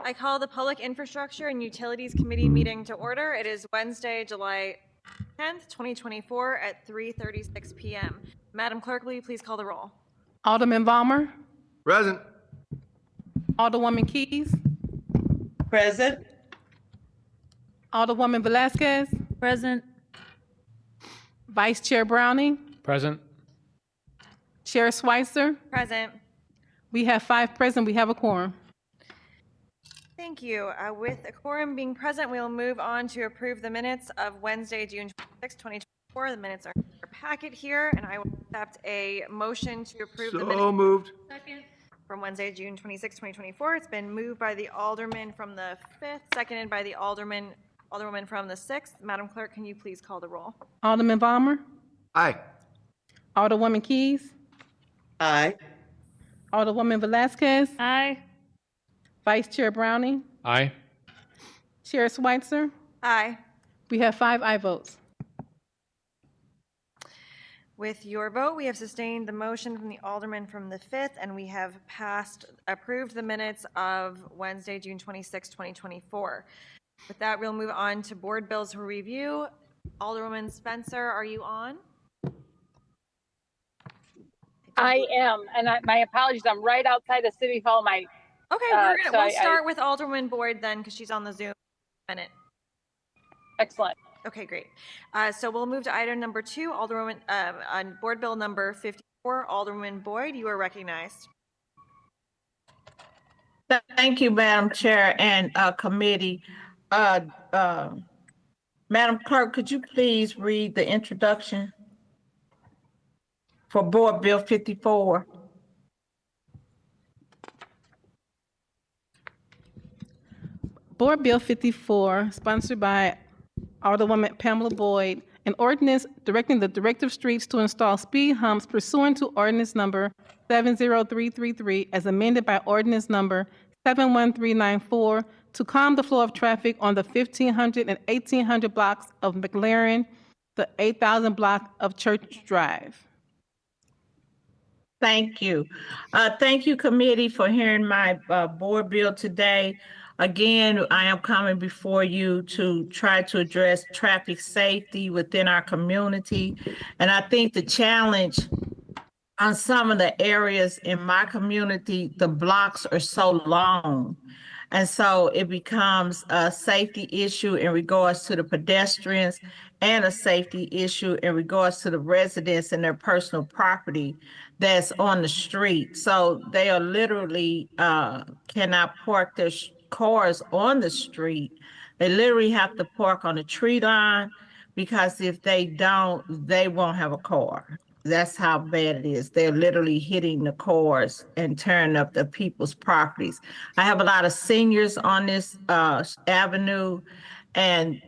I call the Public Infrastructure and Utilities Committee meeting to order. It is Wednesday, July 10th, 2024 at 3:36 p.m. Madam Clerk, will you please call the roll? Alderman Vollmer, Present. Alderwoman Keys, Present. Alderwoman Velasquez, Present. Vice Chair Browning, Present. Chair Schweitzer. Present. We have 5 present. We have a quorum. Thank you. With a quorum being present, we will move on to approve the minutes of Wednesday, June 26, 2024. The minutes are in our packet here, and I will accept a motion to approve the minutes So moved. Second. from Wednesday, June 26, 2024. It's been moved by the alderman from the 5th, seconded by the alderwoman from the 6th. Madam Clerk, can you please call the roll? Alderman Vollmer, Aye. Alderwoman Keys, Aye. Alderwoman Velasquez, Aye. Vice Chair Browning, Aye. Chair Schweitzer. Aye. We have 5 aye votes. With your vote, we have sustained the motion from the alderman from the 5th, and we have approved the minutes of Wednesday, June 26, 2024. With that, we'll move on to board bills for review. Alderwoman Spencer, are you on? I am, and my apologies. I'm right outside of City Hall. Okay, we'll start with Alderwoman Boyd then, because she's on the Zoom minute. Excellent. Okay, great. So we'll move to item number 2, Alderwoman, on board bill number 54. Alderwoman Boyd, you are recognized. Thank you, Madam Chair and committee. Madam Clerk, could you please read the introduction for Board Bill 54? Board Bill 54, sponsored by Alderwoman Pamela Boyd, an ordinance directing the Director of Streets to install speed humps pursuant to ordinance number 70333 as amended by ordinance number 71394 to calm the flow of traffic on the 1500 and 1800 blocks of McLaren, the 8000 block of Church Drive. Thank you. Thank you, committee, for hearing my board bill today. Again, I am coming before you to try to address traffic safety within our community. And I think the challenge on some of the areas in my community, the blocks are so long. And so it becomes a safety issue in regards to the pedestrians and a safety issue in regards to the residents and their personal property that's on the street. So they are literally cannot park their cars on the street. They literally have to park on the tree line, because if they don't, they won't have a car. That's how bad it is. They're literally hitting the cars and tearing up the people's properties. I have a lot of seniors on this avenue, and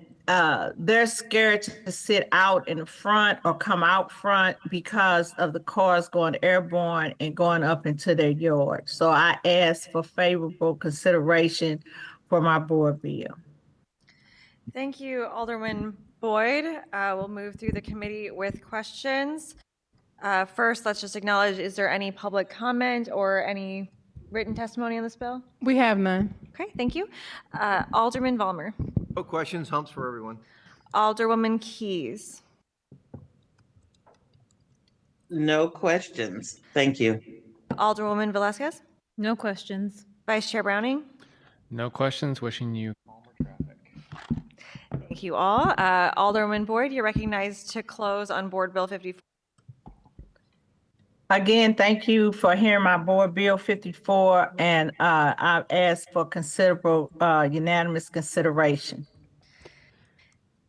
they're scared to sit out in the front or come out front because of the cars going airborne and going up into their yard. So I ask for favorable consideration for my board bill. Thank you, Alderman Boyd. We'll move through the committee with questions. First, let's just acknowledge, is there any public comment or any written testimony on this bill? We have none. Okay, thank you. Alderman Vollmer. No questions, humps for everyone. Alderwoman Keys. No questions. Thank you. Alderwoman Velasquez. No questions. Vice Chair Browning. No questions. Wishing you calmer traffic. Thank you all. Alderwoman Boyd, you're recognized to close on Board Bill 54. Again, thank you for hearing my board bill 54, and I've asked for considerable unanimous consideration.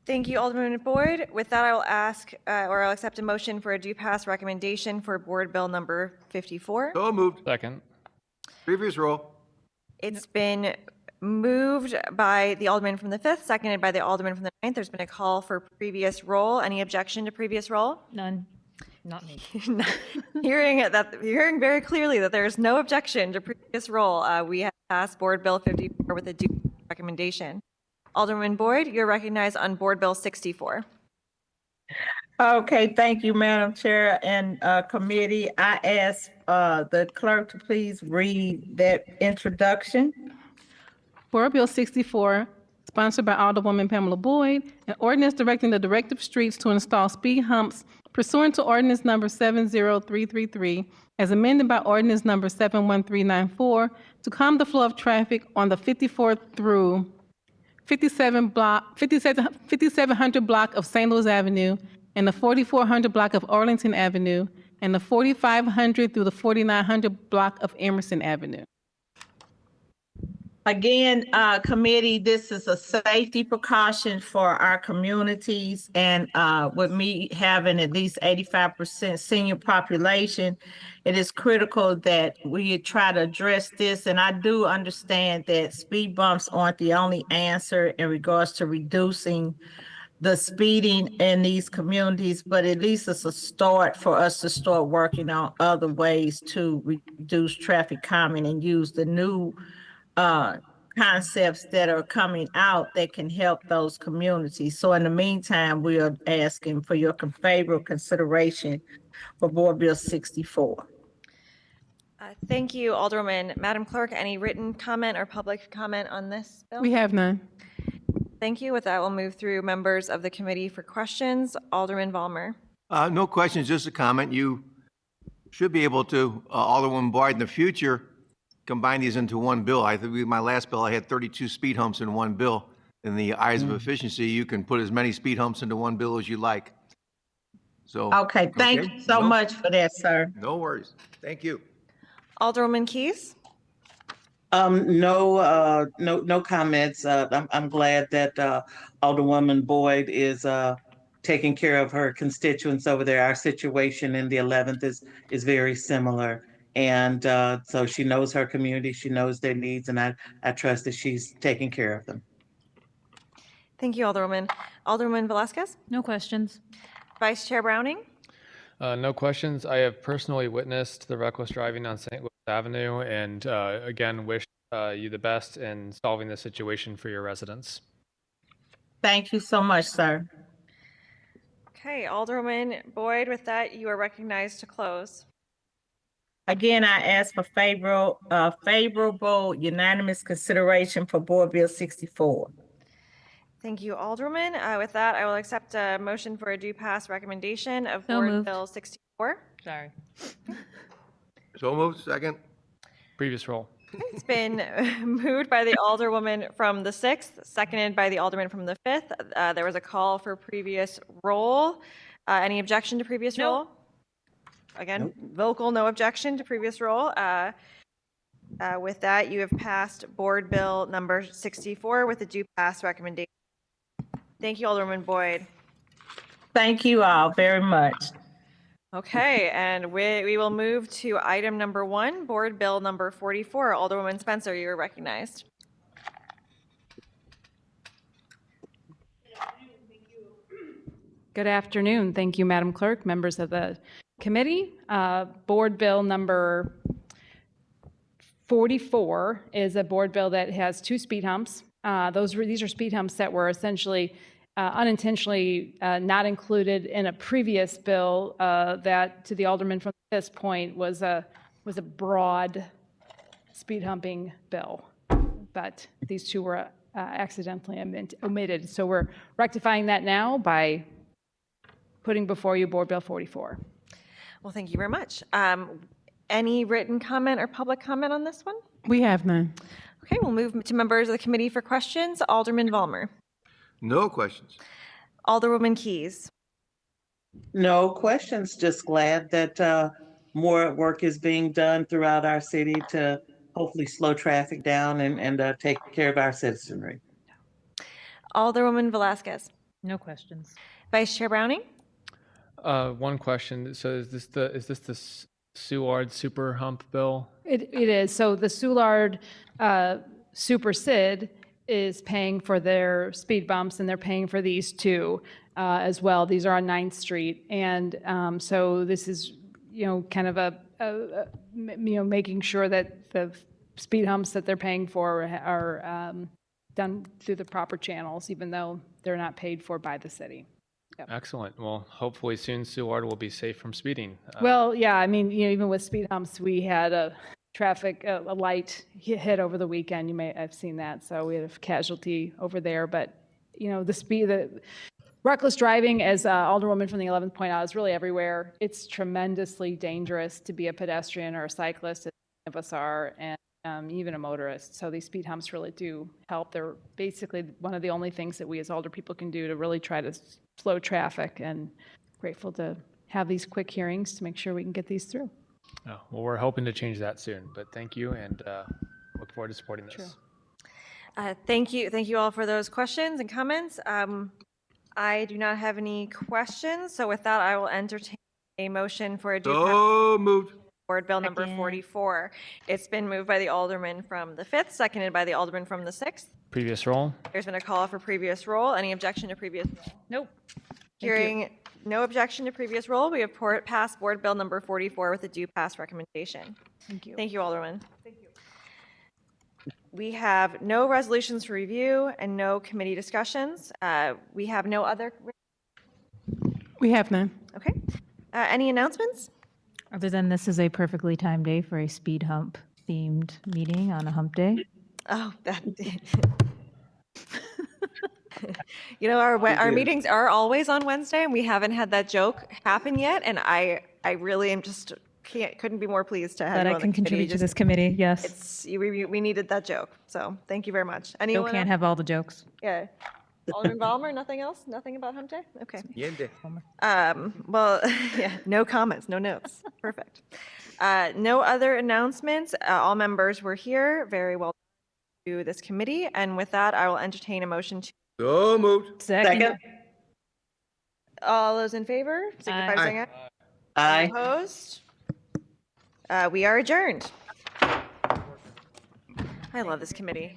Thank you, Alderman Boyd. With that, I will ask, or I'll accept a motion for a due pass recommendation for Board Bill number 54. So moved. Second. Previous roll. It's been moved by the Alderman from the 5th, seconded by the Alderman from the 9th. There's been a call for previous roll. Any objection to previous roll? None. Not me. Hearing very clearly that there is no objection to previous roll, we have passed Board Bill 54 with a due recommendation. Alderman Boyd, you're recognized on Board Bill 64. Okay, thank you, Madam Chair and committee. I ask the clerk to please read that introduction. Board Bill 64, sponsored by Alderwoman Pamela Boyd, an ordinance directing the Director of Streets to install speed humps pursuant to ordinance number 70333, as amended by ordinance number 71394, to calm the flow of traffic on the 54 through 5700 block of St. Louis Avenue and the 4400 block of Arlington Avenue and the 4500 through the 4900 block of Emerson Avenue. Again, committee, this is a safety precaution for our communities, and with me having at least 85% senior population, it is critical that we try to address this. And I do understand that speed bumps aren't the only answer in regards to reducing the speeding in these communities, but at least it's a start for us to start working on other ways to reduce traffic calming and use the new concepts that are coming out that can help those communities. So in the meantime, we are asking for your favorable consideration for Board Bill 64. Thank you, Alderwoman. Madam Clerk, any written comment or public comment on this bill? We have none. Thank you. With that, we'll move through members of the committee for questions. Alderman Vollmer. No questions, just a comment. You should be able to, Alderwoman Boyd, in the future, combine these into one bill. I think my last bill, I had 32 speed humps in one bill. In the eyes of efficiency, you can put as many speed humps into one bill as you like. So. Okay, thank you so much for that, sir. No worries. Thank you. Alderwoman Keys. No comments. I'm glad that Alderwoman Boyd is taking care of her constituents over there. Our situation in the 11th is very similar. And so she knows her community, she knows their needs, and I trust that she's taking care of them. Thank you, Alderwoman. Alderwoman Velasquez. No questions. Vice Chair Browning. No questions. I have personally witnessed the reckless driving on St. Louis Avenue and again, wish you the best in solving the situation for your residents. Thank you so much, sir. Okay, Alderwoman Boyd, with that, you are recognized to close. Again, I ask for favorable unanimous consideration for Board Bill 64. Thank you, Alderwoman. With that, I will accept a motion for a due pass recommendation of So Board moved. Bill 64. Sorry. So moved, second. Previous roll. It's been moved by the Alderwoman from the 6th, seconded by the Alderman from the 5th. There was a call for previous roll. Any objection to previous roll? Again, vocal, no objection to previous roll. With that, you have passed Board Bill number 64 with a due pass recommendation. Thank you, Alderwoman Boyd. Thank you all very much. Okay, and we will move to item number 1, Board Bill number 44. Alderwoman Spencer, you are recognized. Good afternoon. Thank you, Madam Clerk, members of the committee. Board Bill number 44 is a board bill that has 2 speed humps. These are speed humps that were essentially unintentionally not included in a previous bill that, to the alderman from this point, was a broad speed humping bill, but these 2 were accidentally omitted. So we're rectifying that now by putting before you Board Bill 44. Well, thank you very much. Any written comment or public comment on this one? We have none. Okay, we'll move to members of the committee for questions. Alderman Vollmer. No questions. Alderwoman Keys. No questions, just glad that more work is being done throughout our city to hopefully slow traffic down and take care of our citizenry. Alderwoman Velasquez. No questions. Vice Chair Browning. One question. So is this the Soulard Super Hump bill? It is. So the Soulard Super SID is paying for their speed bumps, and they're paying for these 2 as well. These are on 9th Street. And so this is, kind of making sure that the speed humps that they're paying for are done through the proper channels, even though they're not paid for by the city. Yep. Excellent. Well, hopefully soon Soulard will be safe from speeding. Well, yeah, I mean, even with speed humps, we had a traffic, a light hit over the weekend. You may have seen that. So we had a casualty over there. But, you know, the reckless driving, as Alderwoman from the 11th pointed out, is really everywhere. It's tremendously dangerous to be a pedestrian or a cyclist, as many of us are, and even a motorist. So these speed humps really do help. They're basically one of the only things that we as older people can do to really try to slow traffic, and grateful to have these quick hearings to make sure we can get these through. Oh, well, we're hoping to change that soon, but thank you and look forward to supporting this. Sure. Thank you all for those questions and comments. I do not have any questions, so with that, I will entertain a motion for a So moved. Board Bill number Second. 44. It's been moved by the Alderman from the 5th, seconded by the Alderman from the 6th. Previous roll. There's been a call for previous roll. Any objection to previous roll? Nope. Hearing no objection to previous roll, we have passed Board Bill number 44 with a due pass recommendation. Thank you. Thank you, Alderman. Thank you. We have no resolutions to review and no committee discussions. We have no other. We have none. Okay. Any announcements? Other than this is a perfectly timed day for a speed hump themed meeting on a hump day. Oh, that. You know, our meetings are always on Wednesday, and we haven't had that joke happen yet. And I really am just couldn't be more pleased to have That you I on can the committee. contribute to this committee, yes. It's we needed that joke, so thank you very much. Still Anyone? can't have all the jokes. Yeah. Alderman Ballmer, nothing else? Nothing about hump day? Okay. Yende. Well, yeah, no comments, no notes. Perfect. No other announcements. All members were here. Very well to this committee. And with that, I will entertain a motion to. So moved. Second. All those in favor, signify by saying aye. Aye. Opposed? We are adjourned. I love this committee.